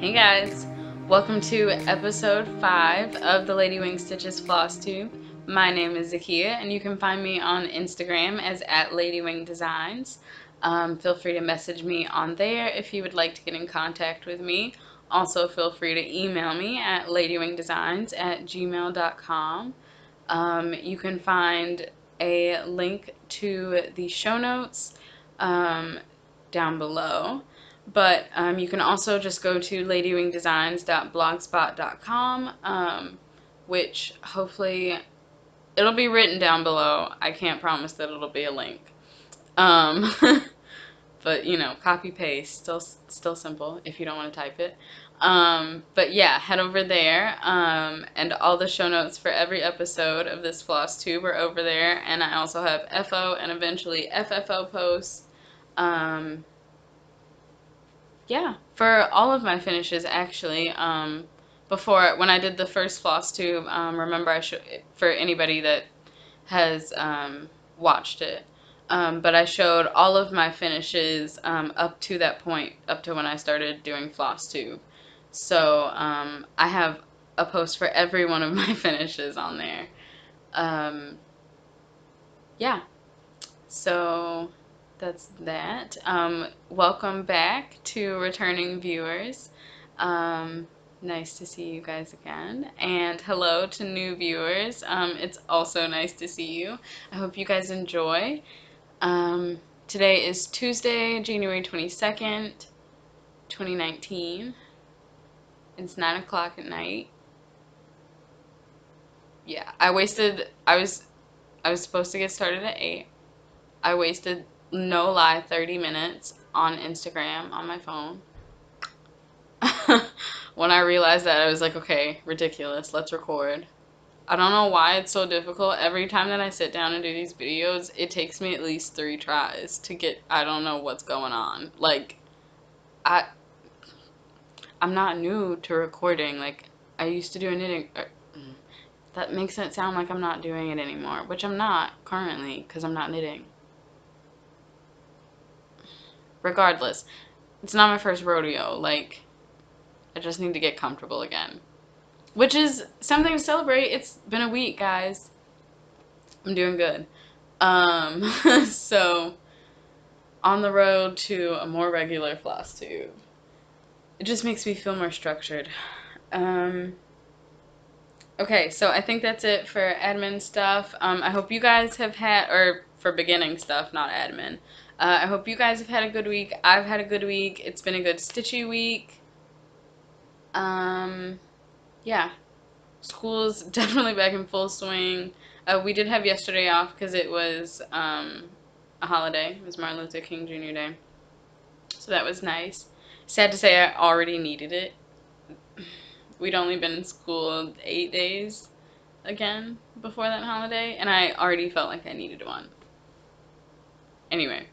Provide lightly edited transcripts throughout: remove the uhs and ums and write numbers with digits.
Hey guys, welcome to episode 5 of the Ladywing Stitches Flosstube. My name is Zakiya and you can find me on Instagram as @Ladywingdesigns. Feel free to message me on there if you would like to get in contact with me. Also feel free to email me at ladywingdesigns@gmail.com. You can find a link to the show notes down below. But you can also just go to ladywingdesigns.blogspot.com, which hopefully it'll be written down below. I can't promise that it'll be a link. But you know, copy paste, still simple if you don't want to type it. But yeah, head over there. And all the show notes for every episode of this Flosstube are over there. And I also have FO and eventually FFO posts. Yeah, for all of my finishes actually. Before, when I did the first Flosstube, remember I showed, for anybody that has watched it, but I showed all of my finishes up to that point, up to when I started doing Flosstube. So I have a post for every one of my finishes on there. Yeah, so that's that. Welcome back to returning viewers. Nice to see you guys again. And hello to new viewers. It's also nice to see you. I hope you guys enjoy. Today is Tuesday, January 22nd, 2019. It's 9 o'clock at night. Yeah, I was supposed to get started at 8. I wasted, no lie, 30 minutes on Instagram on my phone. When I realized that, I was like, okay, ridiculous, let's record. I don't know why it's so difficult. Every time that I sit down and do these videos, it takes me at least 3 tries to get, I don't know what's going on. Like, I'm not new to recording. Like, I used to do knitting. That makes it sound like I'm not doing it anymore, which I'm not currently because I'm not knitting. Regardless, it's not my first rodeo. Like, I just need to get comfortable again. Which is something to celebrate. It's been a week, guys. I'm doing good. So, on the road to a more regular Flosstube. It just makes me feel more structured. Okay, so I think that's it for admin stuff. I hope you guys have had, or for beginning stuff, not admin. I hope you guys have had a good week. I've had a good week. It's been a good Stitchy week. Yeah. School's definitely back in full swing. We did have yesterday off because it was a holiday. It was Martin Luther King Jr. Day. So that was nice. Sad to say I already needed it. We'd only been in school 8 days again before that holiday, and I already felt like I needed one. Anyway,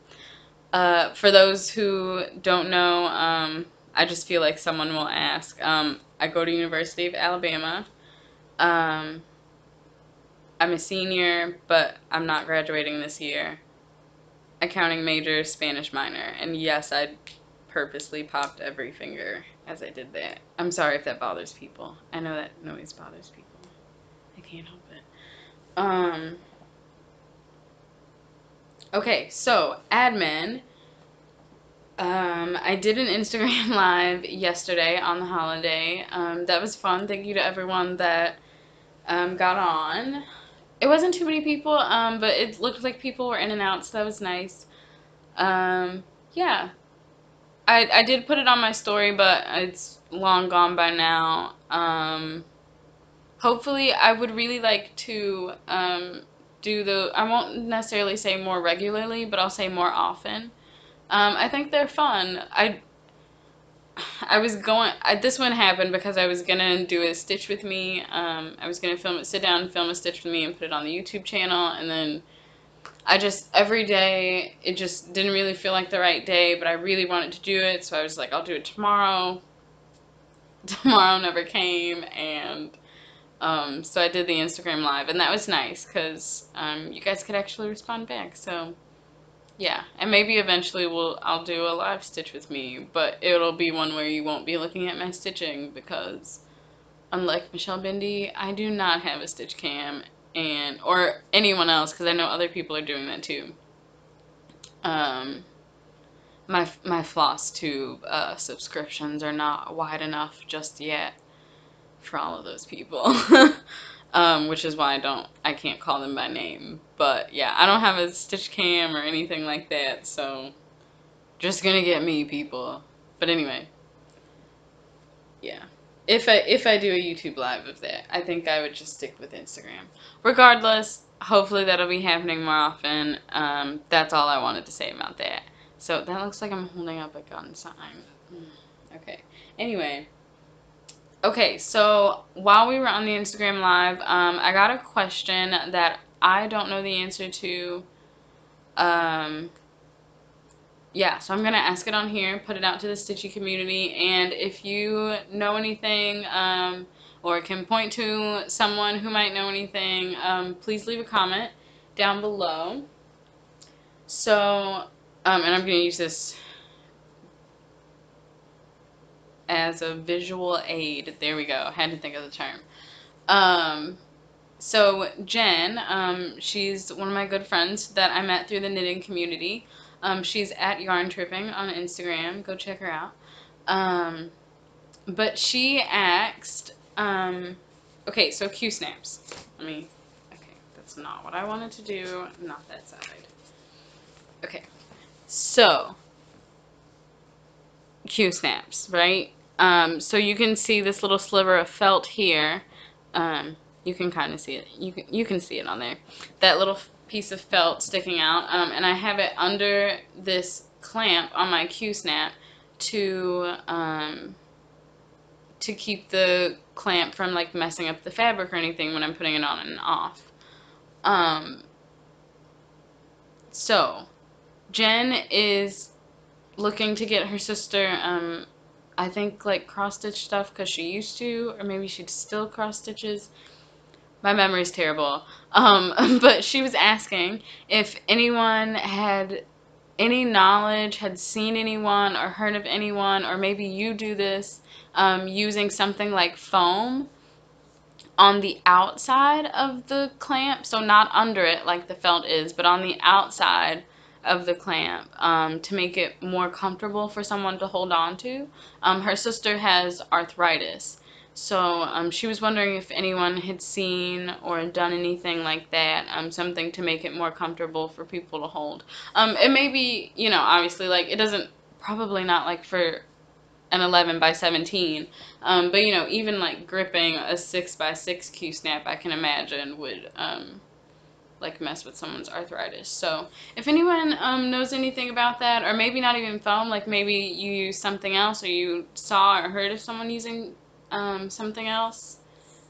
for those who don't know, I just feel like someone will ask. I go to University of Alabama. I'm a senior, but I'm not graduating this year. Accounting major, Spanish minor, and yes, I purposely popped every finger as I did that. I'm sorry if that bothers people. I know that noise bothers people. I can't help it. Okay, so admin. I did an Instagram live yesterday on the holiday. That was fun. Thank you to everyone that got on. It wasn't too many people, but it looked like people were in and out, so that was nice. Yeah. I did put it on my story, but it's long gone by now. Hopefully, I would really like to do I won't necessarily say more regularly, but I'll say more often. I think they're fun. This one happened because I was gonna do a stitch with me. I was gonna sit down and film a stitch with me and put it on the YouTube channel, and then every day, it just didn't really feel like the right day, but I really wanted to do it, so I was like, I'll do it tomorrow. Tomorrow never came, and so I did the Instagram live, and that was nice, because you guys could actually respond back, so Yeah, and maybe eventually I'll do a live stitch with me, but it'll be one where you won't be looking at my stitching because unlike Michelle Bindi, I do not have a stitch cam and or anyone else because I know other people are doing that too. Um, my Flosstube subscriptions are not wide enough just yet for all of those people. Which is why I can't call them by name. But yeah, I don't have a stitch cam or anything like that, so just gonna get me, people. But anyway, yeah. If I do a YouTube live of that, I think I would just stick with Instagram. Regardless, hopefully that'll be happening more often. That's all I wanted to say about that. So that looks like I'm holding up a gun sign. Okay. Anyway. Okay, so while we were on the Instagram live, I got a question that I don't know the answer to. Um, yeah, so I'm gonna ask it on here, put it out to the Stitchy community, and if you know anything, or can point to someone who might know anything, please leave a comment down below. So, and I'm gonna use this as a visual aid. There we go. Had to think of the term. So Jen, she's one of my good friends that I met through the knitting community. She's at Yarn Tripping on Instagram. Go check her out. But she asked, okay, so Q snaps. Okay, that's not what I wanted to do. Not that side. Okay, so Q snaps, right? So you can see this little sliver of felt here. You can kind of see it. You can see it on there. That little piece of felt sticking out. And I have it under this clamp on my Q snap to keep the clamp from like messing up the fabric or anything when I'm putting it on and off. So Jen is looking to get her sister I think like cross stitch stuff because she used to, or maybe she still cross stitches. My memory's terrible. But she was asking if anyone had any knowledge, had seen anyone or heard of anyone, or maybe you do this, using something like foam on the outside of the clamp, so not under it like the felt is, but on the outside of the clamp, to make it more comfortable for someone to hold on to. Her sister has arthritis, so she was wondering if anyone had seen or done anything like that, something to make it more comfortable for people to hold. It may be, you know, obviously, like, it doesn't, probably not like for an 11 by 17, but you know, even like gripping a 6 by 6 Q snap, I can imagine would like mess with someone's arthritis. So if anyone knows anything about that, or maybe not even foam, like maybe you use something else, or you saw or heard of someone using something else,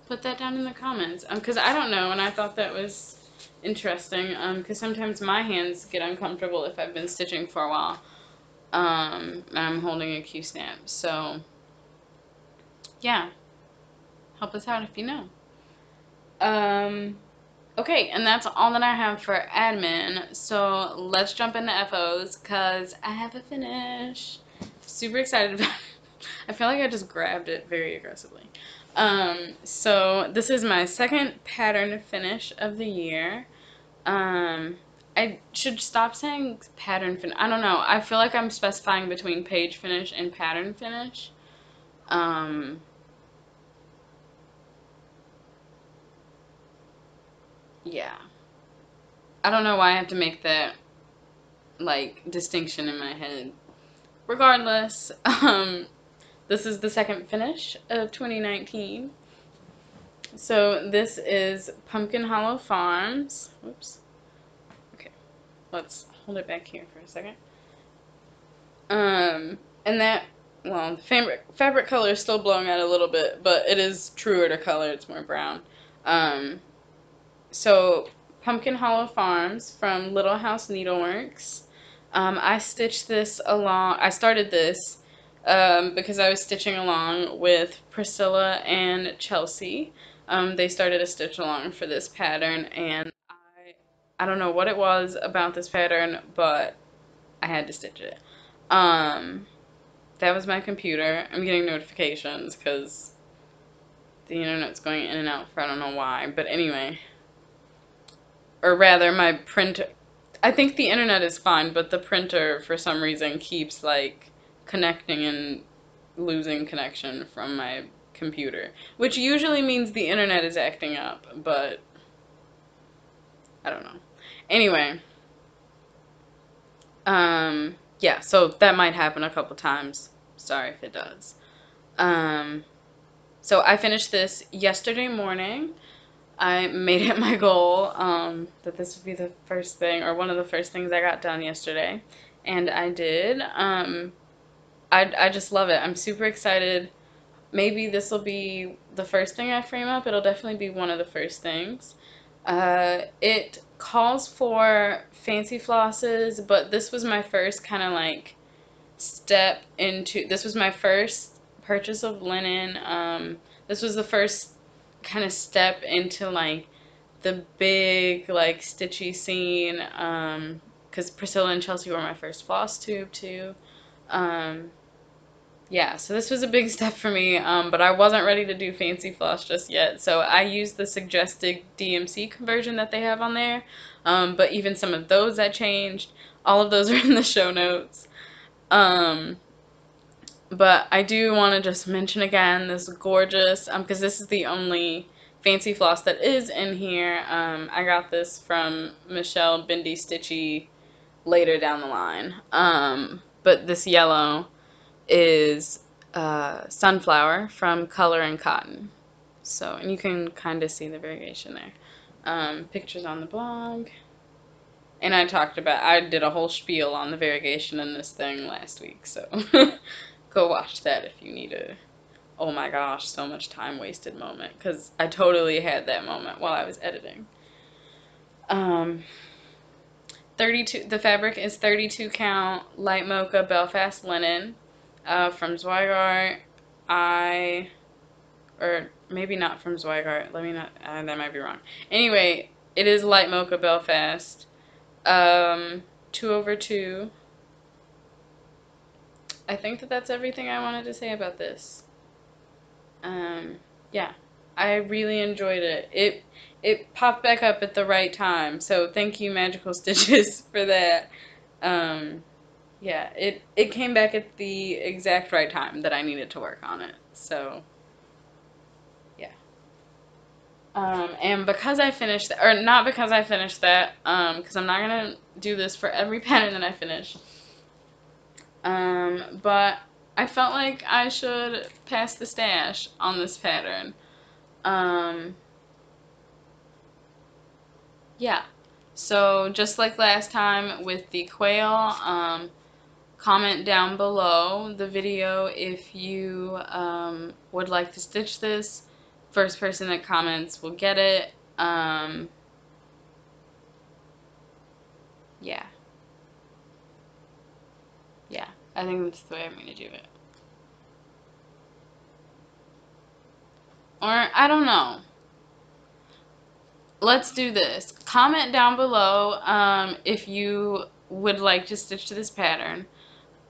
put that down in the comments, because I don't know, and I thought that was interesting, because sometimes my hands get uncomfortable if I've been stitching for a while. And I'm holding a Q snap. So, yeah, help us out if you know. Okay, and that's all that I have for admin. So let's jump into FOs because I have a finish. Super excited about it. I feel like I just grabbed it very aggressively. So this is my second pattern finish of the year. I should stop saying pattern finish. I don't know. I feel like I'm specifying between page finish and pattern finish. Yeah. I don't know why I have to make that, like, distinction in my head. Regardless, this is the second finish of 2019. So this is Pumpkin Hollow Farms. Whoops. Okay. Let's hold it back here for a second. And that, well, the fabric color is still blowing out a little bit, but it is truer to color. It's more brown. So Pumpkin Hollow Farms from Little House Needleworks. I stitched this along, I started this because I was stitching along with Priscilla and Chelsea. They started a stitch along for this pattern, and I don't know what it was about this pattern, but I had to stitch it. That was my computer. I'm getting notifications because the internet's going in and out for I don't know why. But anyway, or rather my printer, I think the internet is fine, but the printer for some reason keeps like connecting and losing connection from my computer, which usually means the internet is acting up, but I don't know. Anyway, yeah, so that might happen a couple times. Sorry if it does. So I finished this yesterday morning. I made it my goal that this would be the first thing, or one of the first things I got done yesterday, and I did. I just love it. I'm super excited. Maybe this will be the first thing I frame up. It'll definitely be one of the first things. It calls for fancy flosses, but this was my first kind of like step into, this was my first purchase of linen. This was the first kind of step into like the big like stitchy scene, because Priscilla and Chelsea were my first Flosstube too. Yeah, so this was a big step for me, but I wasn't ready to do fancy floss just yet, so I used the suggested DMC conversion that they have on there, but even some of those I changed. All of those are in the show notes. But I do want to just mention again this gorgeous, because this is the only fancy floss that is in here. I got this from Michelle Bindi Stitchy later down the line. But this yellow is Sunflower from Color and Cotton. So, and you can kind of see the variation there. Pictures on the blog. And I did a whole spiel on the variegation in this thing last week, so go watch that if you need a, oh my gosh, so much time wasted moment, because I totally had that moment while I was editing. 32, the fabric is 32 count light mocha Belfast linen from Zweigart. Or maybe not from Zweigart, let me not, that might be wrong. Anyway, it is light mocha Belfast. 2/2. I think that's everything I wanted to say about this. Yeah, I really enjoyed it. It popped back up at the right time, so thank you, Magical Stitches, for that. Yeah, it came back at the exact right time that I needed to work on it. So, yeah. And because I finished that, or not because I finished that, because I'm not gonna do this for every pattern that I finish. But I felt like I should pass the stash on this pattern. Yeah. So just like last time with the quail, comment down below the video if you would like to stitch this. First person that comments will get it. Yeah. Yeah. I think that's the way I'm going to do it. Or, I don't know. Let's do this. Comment down below if you would like to stitch to this pattern.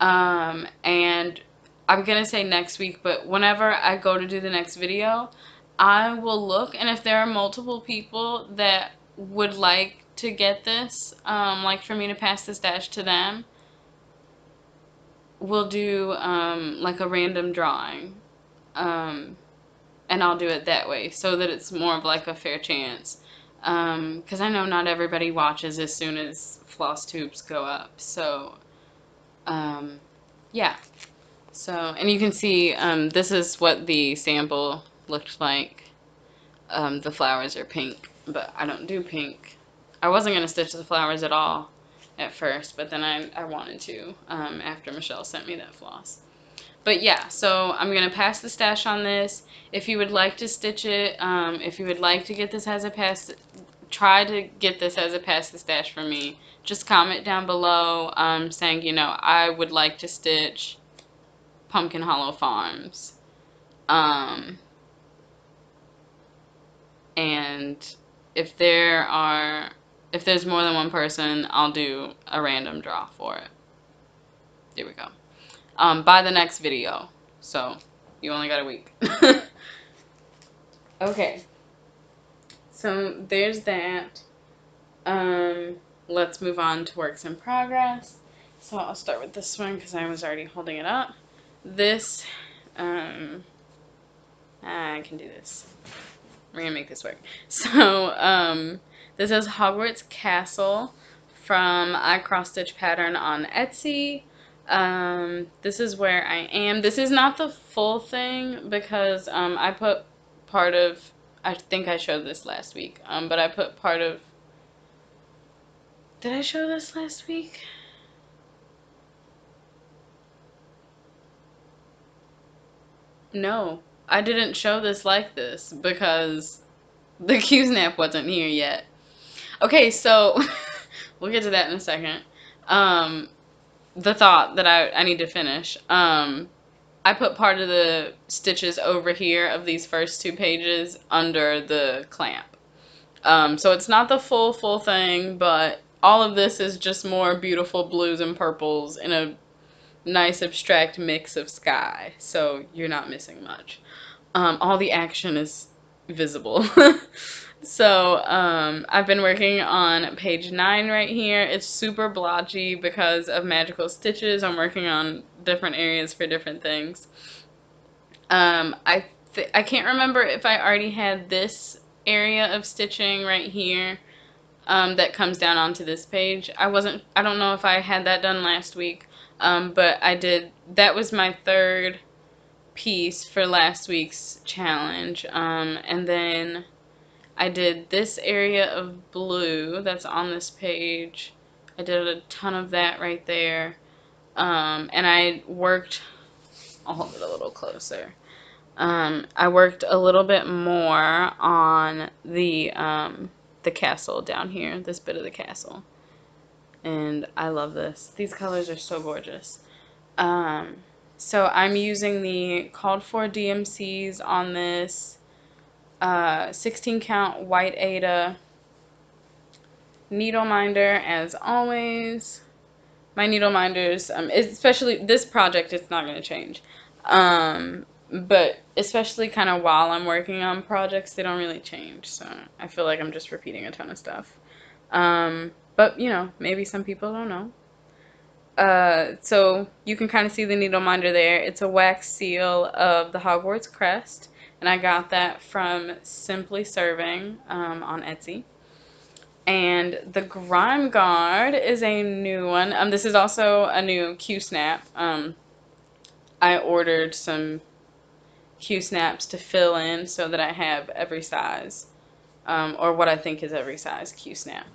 And I'm going to say next week, but whenever I go to do the next video, I will look, and if there are multiple people that would like to get this, like for me to pass the stash to them, we'll do like a random drawing. And I'll do it that way so that it's more of like a fair chance. Because I know not everybody watches as soon as floss tubes go up. So, yeah. So, and you can see this is what the sample looked like. The flowers are pink, but I don't do pink. I wasn't going to stitch the flowers at all at first, but then I wanted to after Michelle sent me that floss. But yeah, so I'm going to pass the stash on this. If you would like to stitch it, if you would like to get this as a pass, try to get this as a pass the stash for me. Just comment down below saying, you know, I would like to stitch Pumpkin Hollow Farms. And if there are if there's more than one person, I'll do a random draw for it. There we go. By the next video. So you only got a week. Okay. So there's that. Let's move on to works in progress. So I'll start with this one because I was already holding it up. This, I can do this. We're gonna make this work. So, this is Hogwarts Castle from I Cross Stitch Pattern on Etsy. This is where I am. This is not the full thing because I put part of, I think I showed this last week, but I put part of, did I show this last week? No, I didn't show this like this because the Q-snap wasn't here yet. Okay, so we'll get to that in a second. The thought that I need to finish. I put part of the stitches over here of these first 2 pages under the clamp. So it's not the full thing, but all of this is just more beautiful blues and purples in a nice abstract mix of sky. So you're not missing much. All the action is visible. So I've been working on page 9 right here. It's super blotchy because of magical stitches. I'm working on different areas for different things. I can't remember if I already had this area of stitching right here that comes down onto this page. I don't know if I had that done last week, but I did. That was my 3rd piece for last week's challenge, and then I did this area of blue that's on this page. I did a ton of that right there, and I worked, I'll hold it a little closer. I worked a little bit more on the castle down here, this bit of the castle, and I love this. These colors are so gorgeous. So I'm using the called for DMCs on this 16 count white Aida needle minder as always. My needle minders, especially this project, it's not going to change. But especially kind of while I'm working on projects, they don't really change. So I feel like I'm just repeating a ton of stuff. But you know, maybe some people don't know. So you can kind of see the needle minder there. It's a wax seal of the Hogwarts crest, and I got that from Simply Serving on Etsy. And the Grime Guard is a new one. This is also a new Q-snap. I ordered some Q-snaps to fill in so that I have every size, or what I think is every size Q-snap.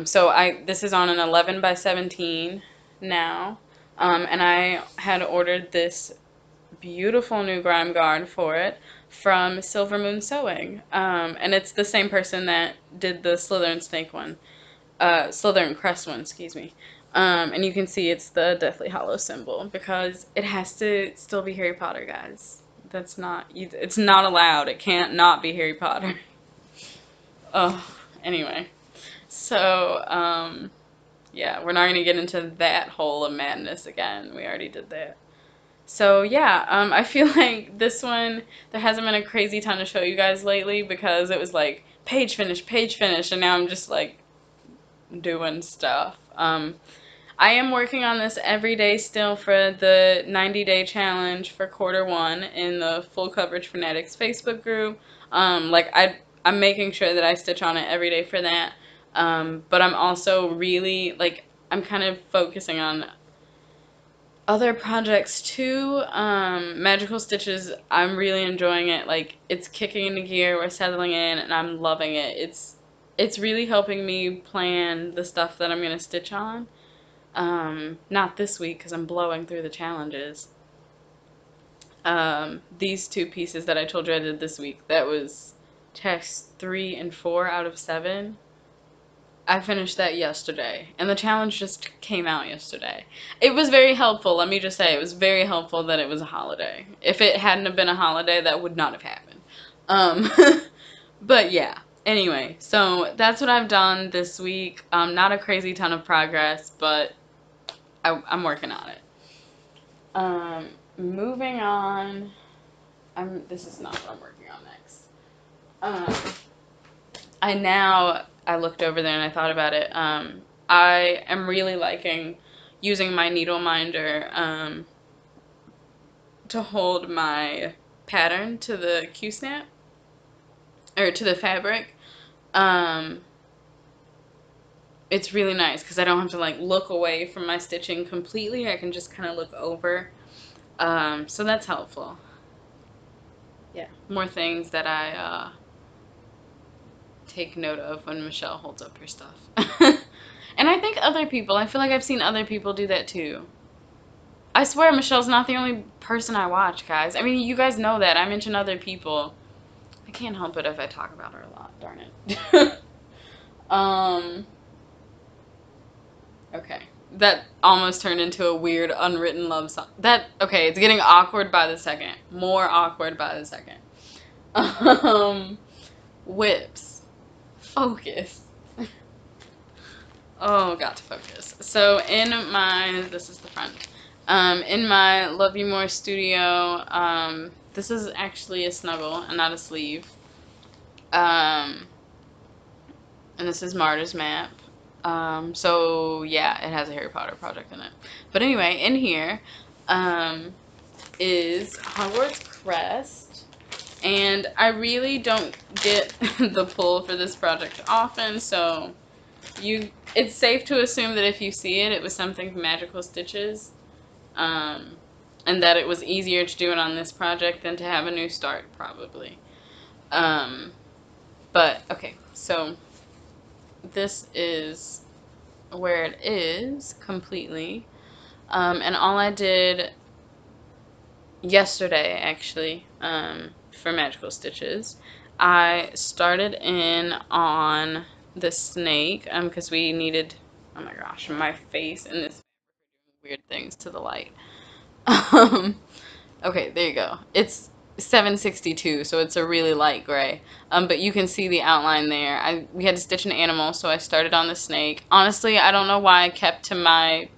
So this is on an 11 by 17 now, and I had ordered this beautiful new Grime Guard for it from Silver Moon Sewing, and it's the same person that did the Slytherin Snake one, Slytherin Crest one, excuse me. And you can see it's the Deathly Hallow symbol because it has to still be Harry Potter, guys. That's not, it's not allowed. It can't not be Harry Potter. Oh, anyway. So, yeah, we're not going to get into that hole of madness again. We already did that. So, yeah, I feel like this one, there hasn't been a crazy ton to show you guys lately because it was like, page finish, and now I'm just like doing stuff. I am working on this every day still for the 90-day challenge for Q1 in the Full Coverage Fanatics Facebook group. Like I'm making sure that I stitch on it every day for that. But I'm also really, like, I'm kind of focusing on other projects too. Magical Stitches, I'm really enjoying it. Like, it's kicking into gear, we're settling in, and I'm loving it. It's really helping me plan the stuff that I'm going to stitch on. Not this week because I'm blowing through the challenges. These 2 pieces that I told you I did this week, that was text 3 and 4 out of 7. I finished that yesterday, and the challenge just came out yesterday. It was very helpful, let me just say, it was very helpful that it was a holiday. If it hadn't have been a holiday, that would not have happened. But yeah, Anyway, so that's what I've done this week. Not a crazy ton of progress, but I'm working on it. Moving on. This is not what I'm working on next. I looked over there and I thought about it. I am really liking using my needle minder to hold my pattern to the Q-snap, or to the fabric. It's really nice because I don't have to like look away from my stitching completely. I can just kind of look over. So that's helpful. Yeah, more things that I take note of when Michelle holds up her stuff. And I think other people, I feel like I've seen other people do that too. I swear Michelle's not the only person I watch, guys. I mean, you guys know that. I mention other people. I can't help it if I talk about her a lot, darn it. Okay. That almost turned into a weird unwritten love song. Okay, it's getting awkward by the second. More awkward by the second. Whips. Focus. Oh, got to focus. So this is the front. In my Love You More studio, this is actually a snuggle and not a sleeve. And this is Marta's map. So yeah, it has a Harry Potter project in it. But anyway, in here, is Hogwarts Crest. And I really don't get the pull for this project often, so it's safe to assume that if you see it, it was something from Magical Stitches. And that it was easier to do it on this project than to have a new start, probably. But, okay, so this is where it is completely. And all I did yesterday, actually, for Magical Stitches, I started in on the snake, because we needed, oh my gosh, my face and this weird things to the light. Okay, there you go. It's 762, so it's a really light gray. But you can see the outline there. We had to stitch an animal, so I started on the snake. Honestly, I don't know why I kept to my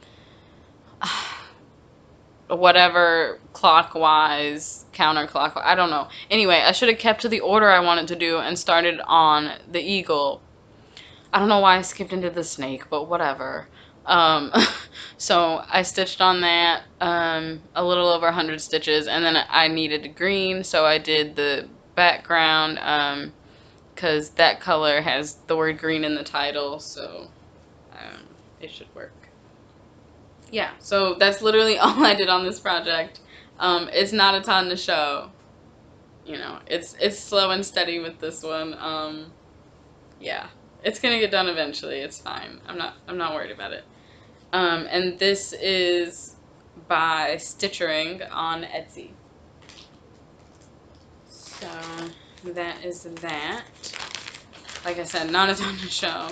whatever clockwise, counterclockwise, I don't know. Anyway, I should have kept to the order I wanted to do and started on the eagle. I don't know why I skipped into the snake, but whatever. So I stitched on that, a little over 100 stitches, and then I needed green, so I did the background, because that color has the word green in the title, so it should work. Yeah, so that's literally all I did on this project. It's not a ton to show. You know, it's slow and steady with this one. Yeah, it's gonna get done eventually. It's fine. I'm not worried about it. And this is by Stitchering on Etsy. So that is that. Like I said, not a ton to show.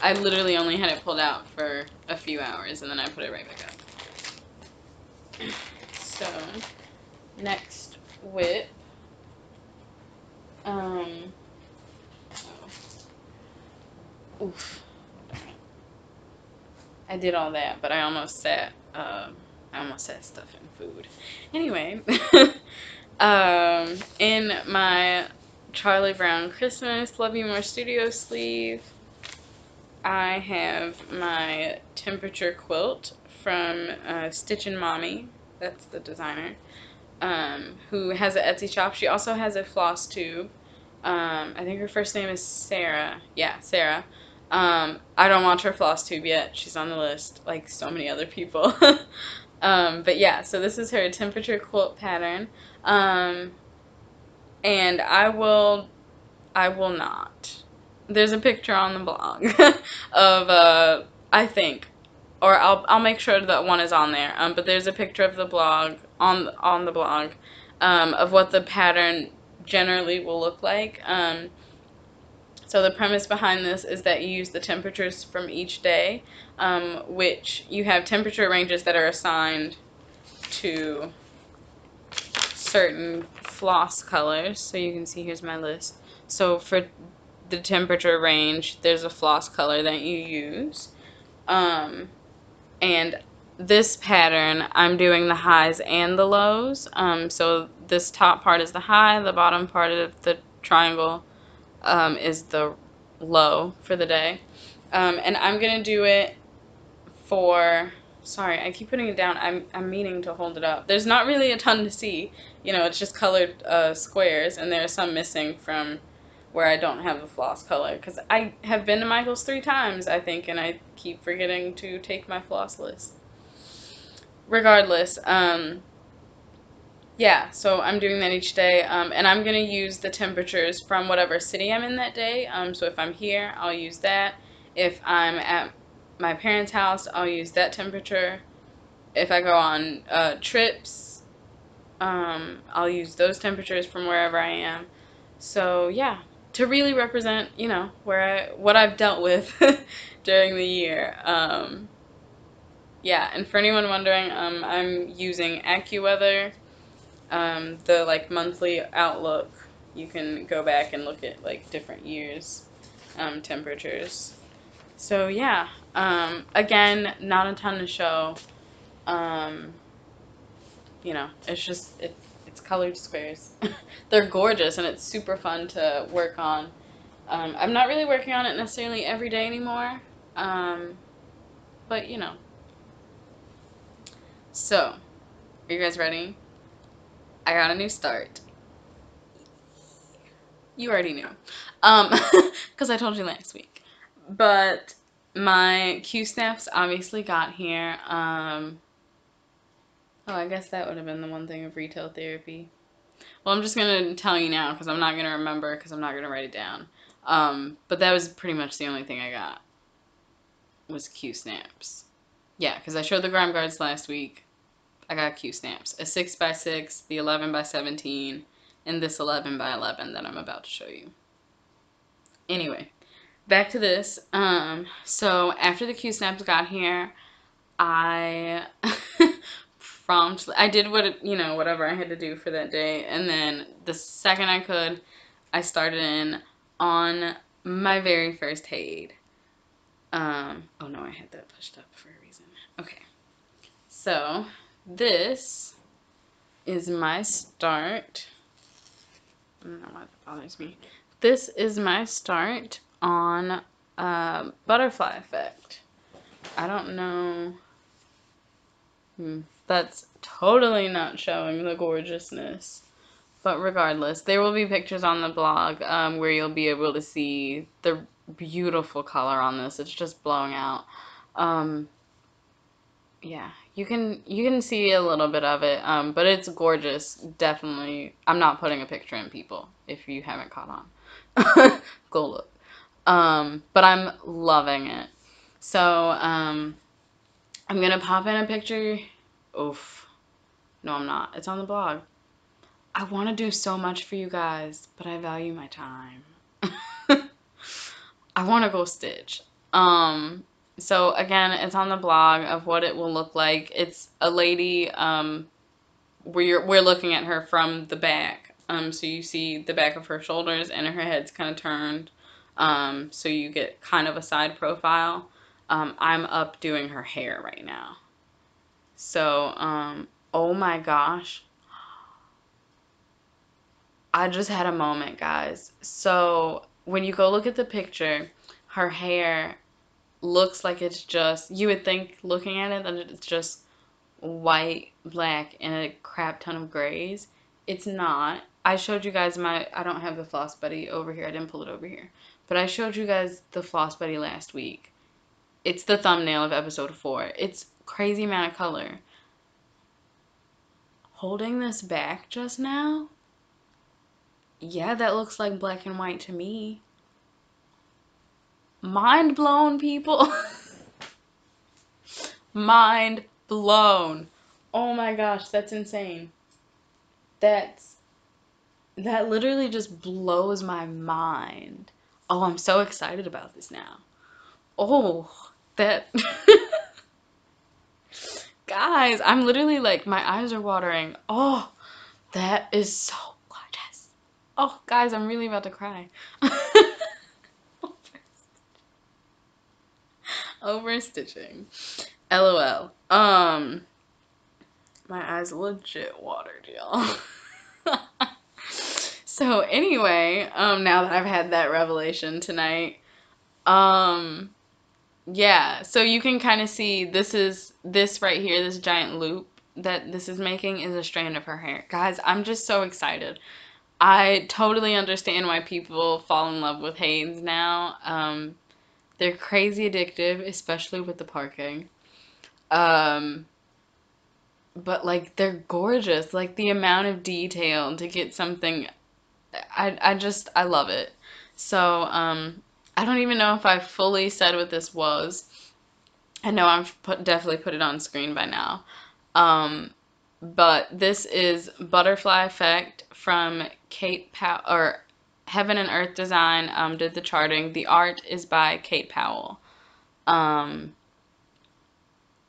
I literally only had it pulled out for a few hours and then I put it right back up. So, next whip. Oof. I did all that, but I almost set stuff in food. Anyway, in my Charlie Brown Christmas Love You More Studio sleeve, I have my temperature quilt from Stitchin' Mommy. That's the designer, who has an Etsy shop. She also has a Flosstube. I think her first name is Sarah. Yeah, Sarah. I don't watch her Flosstube yet. She's on the list, like so many other people. But yeah, so this is her temperature quilt pattern. And I will not. There's a picture on the blog of I think, or I'll make sure that one is on there. But there's a picture of the blog on the blog of what the pattern generally will look like. So the premise behind this is that you use the temperatures from each day, which you have temperature ranges that are assigned to certain floss colors. So you can see, here's my list. so for the temperature range, there's a floss color that you use. And this pattern, I'm doing the highs and the lows. So this top part is the high, the bottom part of the triangle is the low for the day. And I'm going to do it for, sorry, I keep putting it down. I'm meaning to hold it up. There's not really a ton to see. You know, it's just colored squares, and there are some missing from where I don't have the floss color, because I have been to Michael's 3 times, I think, and I keep forgetting to take my floss list. Regardless, yeah, so I'm doing that each day, and I'm going to use the temperatures from whatever city I'm in that day. So if I'm here, I'll use that. If I'm at my parents' house, I'll use that temperature. If I go on trips, I'll use those temperatures from wherever I am. So yeah, to really represent, you know, what I've dealt with during the year. Yeah, and for anyone wondering, I'm using AccuWeather, the like monthly outlook. You can go back and look at like different years' temperatures. So yeah, again, not a ton to show. You know, it's just it's colored squares. They're gorgeous, and it's super fun to work on. I'm not really working on it necessarily every day anymore, but you know. So, are you guys ready? I got a new start. You already knew, because I told you last week. But my Q snaps obviously got here. Oh, I guess that would have been the one thing of retail therapy. Well, I'm just gonna tell you now because I'm not gonna remember because I'm not gonna write it down. But that was pretty much the only thing I got was Q snaps. Yeah, because I showed the grime guards last week. I got Q snaps, a 6x6, the 11x17, and this 11x11 that I'm about to show you. Anyway, back to this. So after the Q snaps got here, I promptly, I did what, you know, whatever I had to do for that day, and then the second I could, I started in on my very first Haid. Oh no, I had that pushed up for a reason. Okay, so this is my start. I don't know why that bothers me. This is my start on Butterfly Effect. I don't know. That's totally not showing the gorgeousness. But regardless, there will be pictures on the blog where you'll be able to see the beautiful color on this. It's just blowing out. Yeah, you can see a little bit of it, but it's gorgeous. Definitely, I'm not putting a picture in, people, if you haven't caught on. Go look. But I'm loving it. So, I'm gonna pop in a picture. Oof. No, I'm not. It's on the blog. I want to do so much for you guys, but I value my time. I want to go stitch. So again, it's on the blog of what it will look like. It's a lady, we're looking at her from the back. So you see the back of her shoulders and her head's kind of turned. So you get kind of a side profile. I'm up doing her hair right now. So, oh my gosh. I just had a moment, guys. So when you go look at the picture, her hair looks like it's just, you would think looking at it that it's just white, black, and a crap ton of grays. It's not. I showed you guys I don't have the Floss Buddy over here. I didn't pull it over here. But I showed you guys the Floss Buddy last week. It's the thumbnail of episode 4. It's crazy amount of color. Holding this back just now, yeah, that looks like black and white to me. Mind blown, people. Mind blown. Oh my gosh, that's insane. That literally just blows my mind. Oh, I'm so excited about this now. Oh, that... Guys, I'm literally like, my eyes are watering. Oh, that is so gorgeous. Oh, guys, I'm really about to cry. Over stitching. LOL. My eyes legit watered, y'all. So anyway, now that I've had that revelation tonight, yeah, so you can kind of see this right here, this giant loop that this is making is a strand of her hair. Guys, I'm just so excited. I totally understand why people fall in love with Hanes now. They're crazy addictive, especially with the parking. Um, but like they're gorgeous. Like the amount of detail to get something, I love it. So, I don't even know if I fully said what this was. I know I've definitely put it on screen by now. Um, but this is Butterfly Effect from Kate Powell, or Heaven and Earth Design, did the charting. The art is by Kate Powell. Um,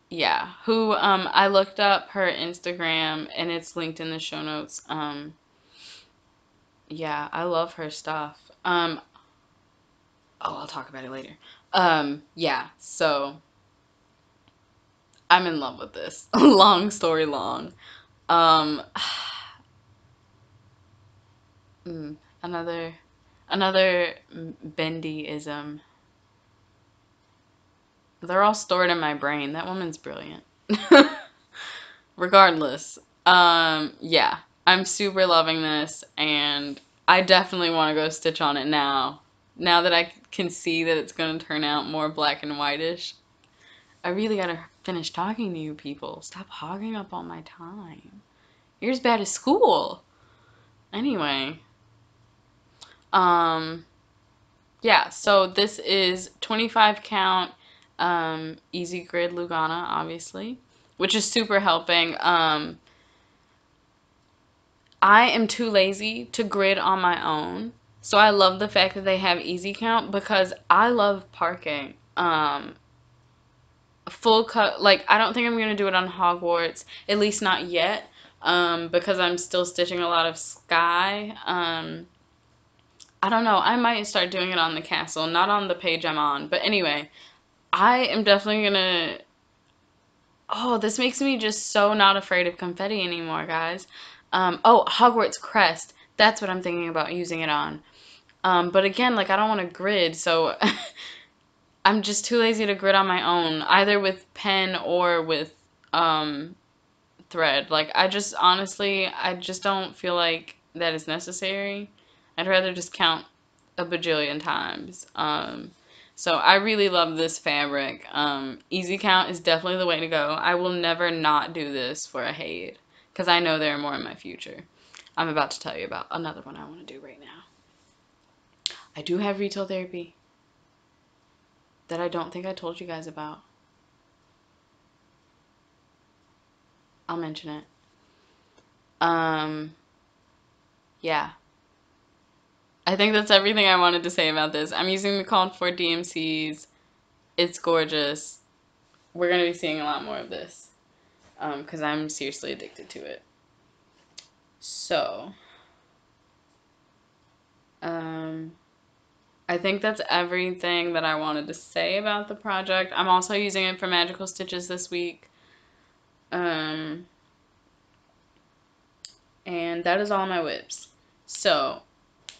yeah, who, I looked up her Instagram and it's linked in the show notes. Yeah, I love her stuff. Oh, I'll talk about it later. Yeah, so I'm in love with this. Long story long. Um, mm, another bendyism. They're all stored in my brain. That woman's brilliant. Regardless, yeah, I'm super loving this, and I definitely want to go stitch on it now. Now that I can see that it's going to turn out more black and whitish. I really gotta finish talking to you people. Stop hogging up all my time. You're as bad as school. Anyway, um, yeah, so this is 25 count, easy grid Lugana, obviously, which is super helping. I am too lazy to grid on my own, so I love the fact that they have easy count because I love parking. Full cut, like, I don't think I'm gonna do it on Hogwarts, at least not yet, because I'm still stitching a lot of sky. I don't know, I might start doing it on the castle, not on the page I'm on, but anyway, I am definitely gonna, oh, this makes me just so not afraid of confetti anymore, guys. Oh, Hogwarts crest, that's what I'm thinking about using it on. But again, like, I don't want to grid, so I'm just too lazy to grid on my own, either with pen or with, thread. Like, I just, honestly, I just don't feel like that is necessary. I'd rather just count a bajillion times. So I really love this fabric. Easy count is definitely the way to go. I will never not do this for a Haid, because I know there are more in my future. I'm about to tell you about another one I want to do right now. I do have retail therapy that I don't think I told you guys about. I'll mention it. Yeah. I think that's everything I wanted to say about this. I'm using the called for DMCs. It's gorgeous. We're going to be seeing a lot more of this because I'm seriously addicted to it. So, I think that's everything that I wanted to say about the project. I'm also using it for magical stitches this week. And that is all my whips. So,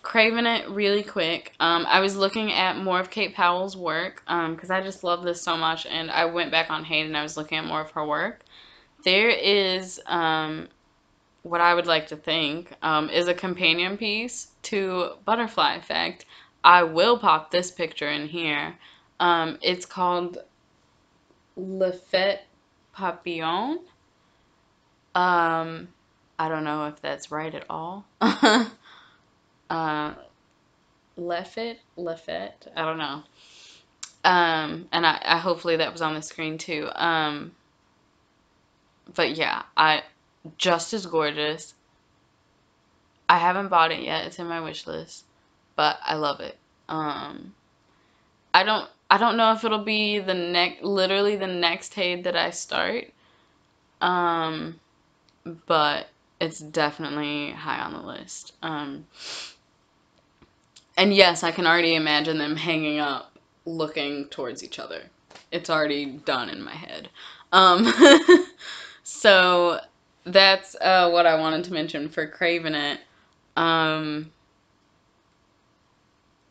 craving it really quick. I was looking at more of Kate Powell's work because I just love this so much, and I went back on Haid and I was looking at more of her work. There is what I would like to think is a companion piece to Butterfly Effect. I will pop this picture in here. It's called Le Fête Papillon. I don't know if that's right at all. Lefet, I don't know. And I hopefully that was on the screen too. But yeah, I just as gorgeous. I haven't bought it yet. It's in my wish list, but I love it. I don't know if it'll be literally the next Haid that I start. But it's definitely high on the list. And yes, I can already imagine them hanging up, looking towards each other. It's already done in my head. Um, so that's what I wanted to mention for craving it.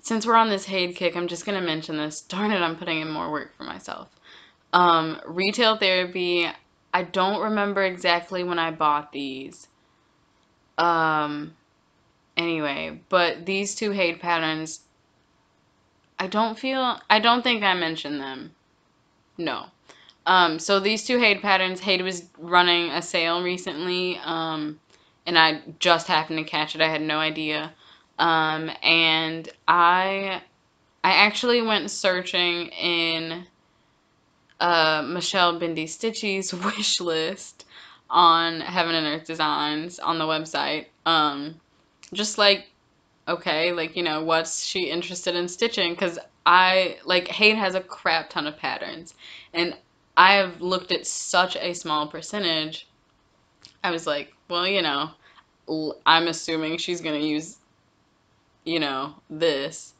Since we're on this hate kick, I'm just gonna mention this. Darn it, I'm putting in more work for myself. Retail therapy. I don't remember exactly when I bought these. Anyway, but these two hate patterns, I don't think I mentioned them. No. So these two hate patterns, Hate was running a sale recently, and I just happened to catch it. I had no idea. And I actually went searching in Michelle Bindi Stitchy's wish list on Heaven and Earth Designs on the website. Just like, okay, like, you know, what's she interested in stitching? Because Hate has a crap ton of patterns, and I have looked at such a small percentage. I was like, well, you know, I'm assuming she's gonna use, you know, this.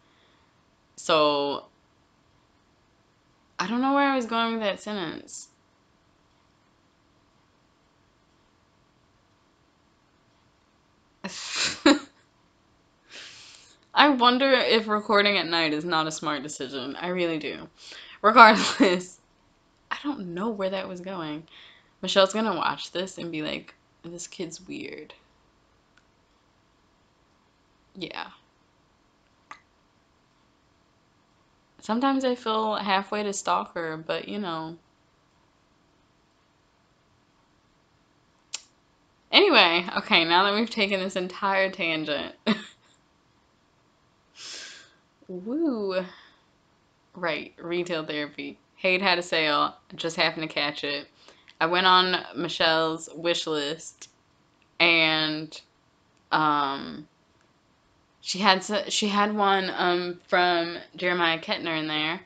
So I don't know where I was going with that sentence. I wonder if recording at night is not a smart decision. I really do. Regardless, I don't know where that was going. Michelle's gonna watch this and be like, this kid's weird. Yeah. Sometimes I feel halfway to Stalker, but you know. Anyway, okay, now that we've taken this entire tangent. Woo. Right, retail therapy. Hate had a sale. Just happened to catch it. I went on Michelle's wish list, and um she had one from Jeremiah Kettner in there,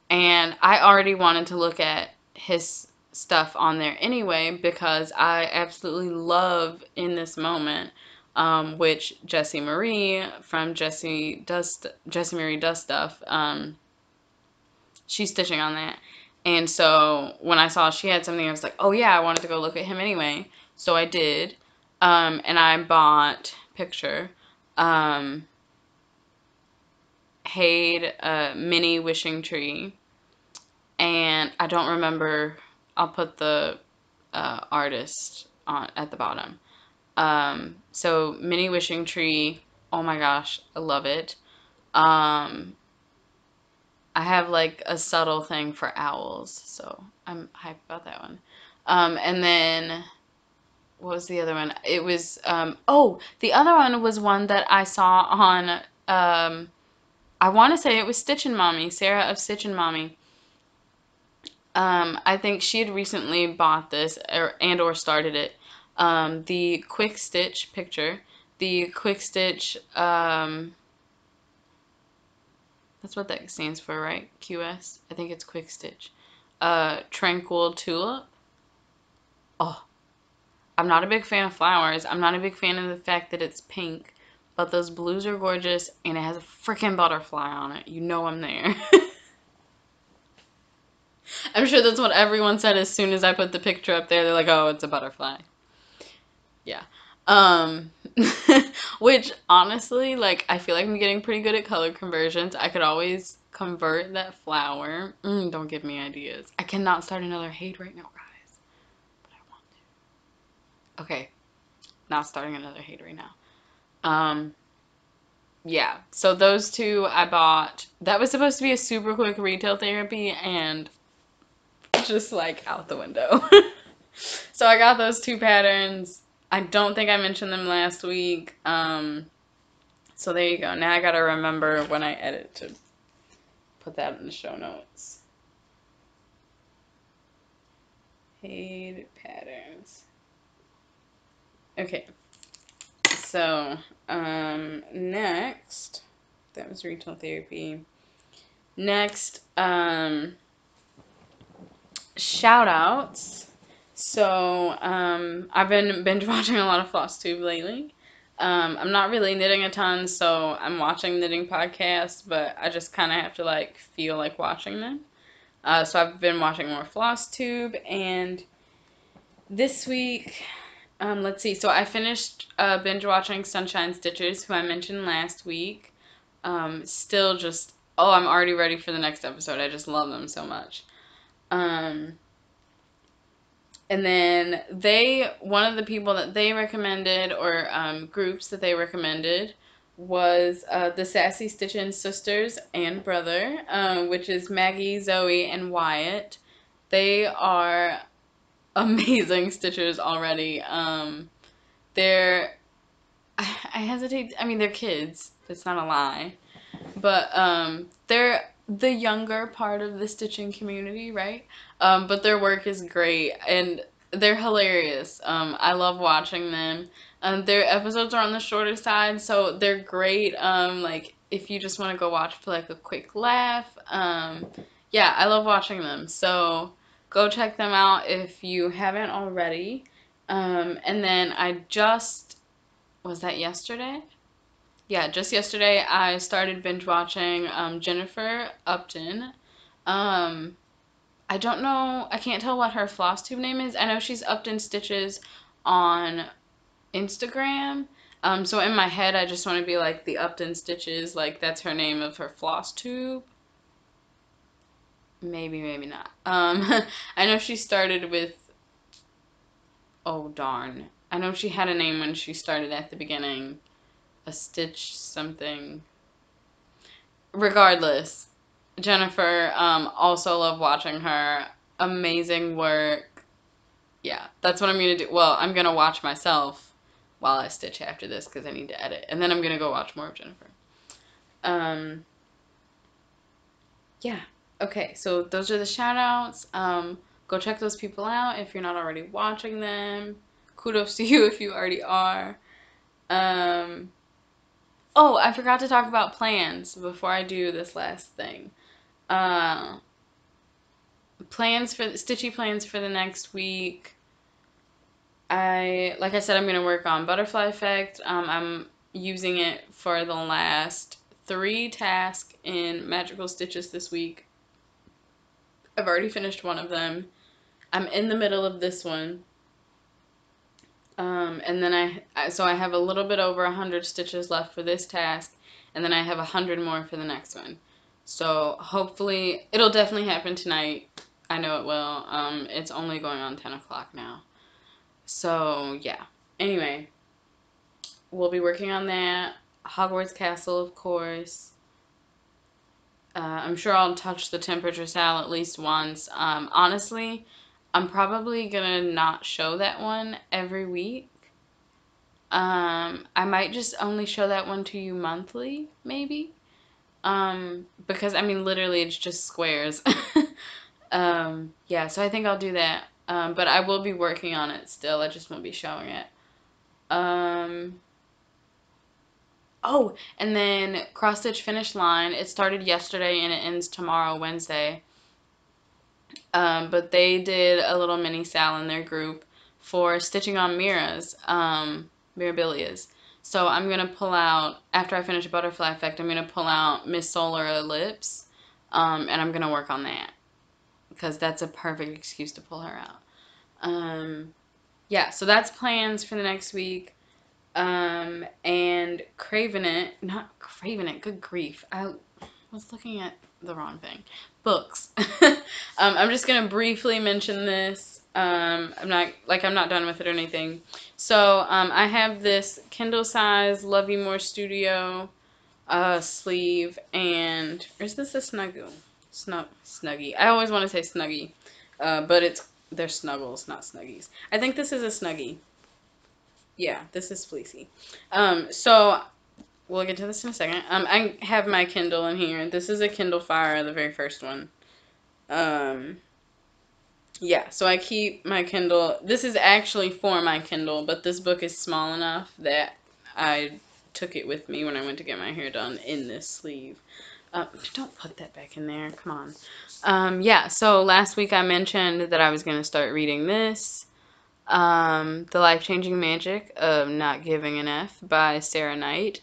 and I already wanted to look at his stuff on there anyway because I absolutely love In This Moment, which Jessie Marie from Jessie Marie Does Stuff, she's stitching on that. And so when I saw she had something, I was like, oh yeah, I wanted to go look at him anyway. So I did. And I bought picture. Hade mini wishing tree. And I don't remember. I'll put the artist on at the bottom. So mini wishing tree. Oh my gosh, I love it. I have like a subtle thing for owls, so I'm hyped about that one. And then what was the other one? It was oh, the other one was one that I saw on I want to say it was Stitchin' Mommy, Sarah of Stitchin' Mommy. I think she had recently bought this or started it. The Quick Stitch picture, the Quick Stitch that's what that stands for, right? QS? I think it's Quick Stitch. Tranquil Tulip. Oh, I'm not a big fan of flowers. I'm not a big fan of the fact that it's pink. But those blues are gorgeous, and it has a freaking butterfly on it. You know I'm there. I'm sure that's what everyone said as soon as I put the picture up there. They're like, oh, it's a butterfly. Yeah. Um, which honestly, like, I feel like I'm getting pretty good at color conversions. I could always convert that flower. Don't give me ideas. I cannot start another hate right now, guys. But I want to. Okay. Not starting another hate right now. Yeah. So those two I bought. That was supposed to be a super quick retail therapy, and just like out the window. So I got those two patterns. I don't think I mentioned them last week. So there you go. Now I gotta remember when I edit to put that in the show notes. Paid patterns. Okay. So, next, that was retail therapy. Next, shout outs. So, I've been binge watching a lot of Flosstube lately. I'm not really knitting a ton, so I'm watching knitting podcasts, but I just kind of have to like feel like watching them. So I've been watching more Flosstube, and this week, let's see. So I finished binge watching Sunshine Stitchers, who I mentioned last week. Still just, oh, I'm already ready for the next episode. I just love them so much. Um, And then one of the people that they recommended, or groups that they recommended, was the Sassy Stitchin' Sisters and Brother, which is Maggie, Zoe, and Wyatt. They are amazing stitchers already. They're, I hesitate, I mean, they're kids. It's not a lie. But they're the younger part of the stitching community, right? But their work is great and they're hilarious. I love watching them. Their episodes are on the shorter side, so they're great. Like if you just want to go watch for like a quick laugh. Yeah, I love watching them. So go check them out if you haven't already. And then was that yesterday? Yeah, just yesterday I started binge watching Jennifer Upton. Um, I don't know, I can't tell what her Flosstube name is. I know she's Upton Stitches on Instagram. So in my head I just want to be like the Upton Stitches, like that's her name of her Flosstube. Maybe, maybe not. I know she started with, oh darn. I know she had a name when she started at the beginning. A Stitch something. Regardless, Jennifer, also love watching her. Amazing work. Yeah, that's what I'm gonna do. Well, I'm gonna watch myself while I stitch after this because I need to edit, and then I'm gonna go watch more of Jennifer. Um, yeah. Okay, so those are the shout outs. Go check those people out if you're not already watching them. Kudos to you if you already are. Um, oh, I forgot to talk about plans before I do this last thing. Uh, Stitchy plans for the next week. Like I said, I'm gonna work on Butterfly Effect. I'm using it for the last 3 tasks in Magical Stitches this week. I've already finished one of them. I'm in the middle of this one. And then so I have a little bit over 100 stitches left for this task, and then I have 100 more for the next one. So hopefully, it'll definitely happen tonight. I know it will. It's only going on 10 o'clock now. So yeah. Anyway, we'll be working on that. Hogwarts Castle, of course. I'm sure I'll touch the temperature salad at least once. Honestly, I'm probably gonna not show that one every week. I might just only show that one to you monthly, maybe. Because I mean, literally, it's just squares. Yeah, so I think I'll do that. But I will be working on it still. I just won't be showing it. Oh, and then Cross Stitch Finish Line. It started yesterday and it ends tomorrow, Wednesday. But they did a little mini sal in their group for stitching on Mira's, Mirabilia's. So I'm going to pull out, after I finish Butterfly Effect, I'm going to pull out Miss Solar Ellipse, and I'm going to work on that, because that's a perfect excuse to pull her out. Yeah, so that's plans for the next week. And not Craving It, good grief. I was looking at the wrong thing. Books. I'm just gonna briefly mention this. I'm not done with it or anything. So I have this Kindle size Love You More Studio sleeve, and is this a snuggle? Snuggie. I always want to say snuggie, but they're snuggles, not snuggies. I think this is a snuggie. Yeah, this is fleecy. So we'll get to this in a second. I have my Kindle in here. This is a Kindle Fire, the very first one. Yeah, so I keep my Kindle. This is actually for my Kindle, but this book is small enough that I took it with me when I went to get my hair done in this sleeve. Don't put that back in there. Come on. Yeah, so last week I mentioned that I was going to start reading this. The Life-Changing Magic of Not Giving an F by Sarah Knight.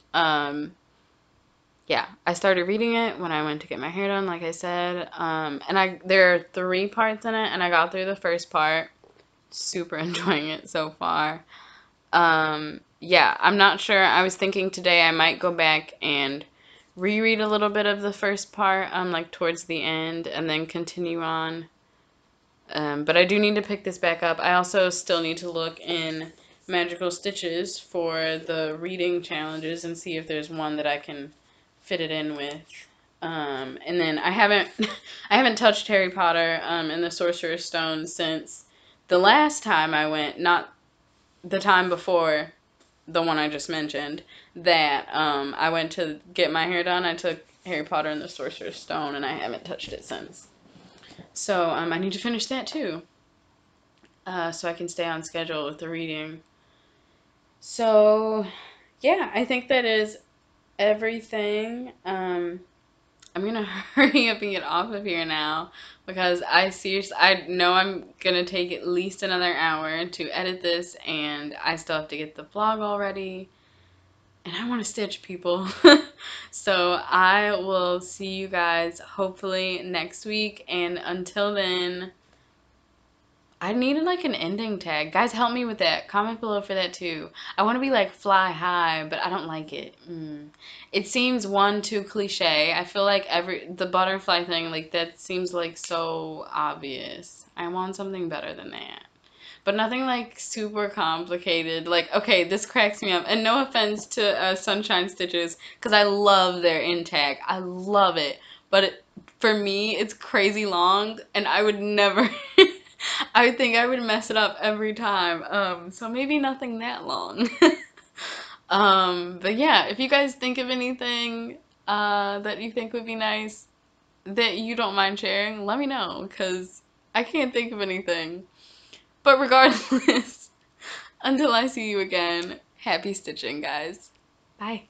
Yeah, I started reading it when I went to get my hair done, like I said. And there are 3 parts in it, and I got through the first part. Super enjoying it so far. Yeah, I'm not sure. I was thinking today I might go back and reread a little bit of the first part, like towards the end, and then continue on. But I do need to pick this back up. I also still need to look in Magical Stitches for the reading challenges and see if there's one that I can fit it in with. And then I haven't I haven't touched Harry Potter and the Sorcerer's Stone since the last time I went, not the time before the one I just mentioned, that I went to get my hair done. I took Harry Potter and the Sorcerer's Stone, and I haven't touched it since. So I need to finish that too, so I can stay on schedule with the reading. So yeah, I think that is everything. I'm gonna hurry up and get off of here now because I know I'm gonna take at least another hour to edit this, and I still have to get the vlog all ready, and I want to stitch, people. So I will see you guys hopefully next week, and until then, I needed like an ending tag. Guys, help me with that. Comment below for that too. I want to be like fly high, but I don't like it. It seems too cliche. I feel like the butterfly thing, like that seems like so obvious. I want something better than that. But nothing like super complicated. Like, okay, this cracks me up. And no offense to Sunshine Stitches, because I love their end tag. I love it. But for me, it's crazy long, and I would never... I think I would mess it up every time. So maybe nothing that long. But yeah, if you guys think of anything that you think would be nice that you don't mind sharing, let me know, because I can't think of anything. But regardless, until I see you again, happy stitching, guys. Bye.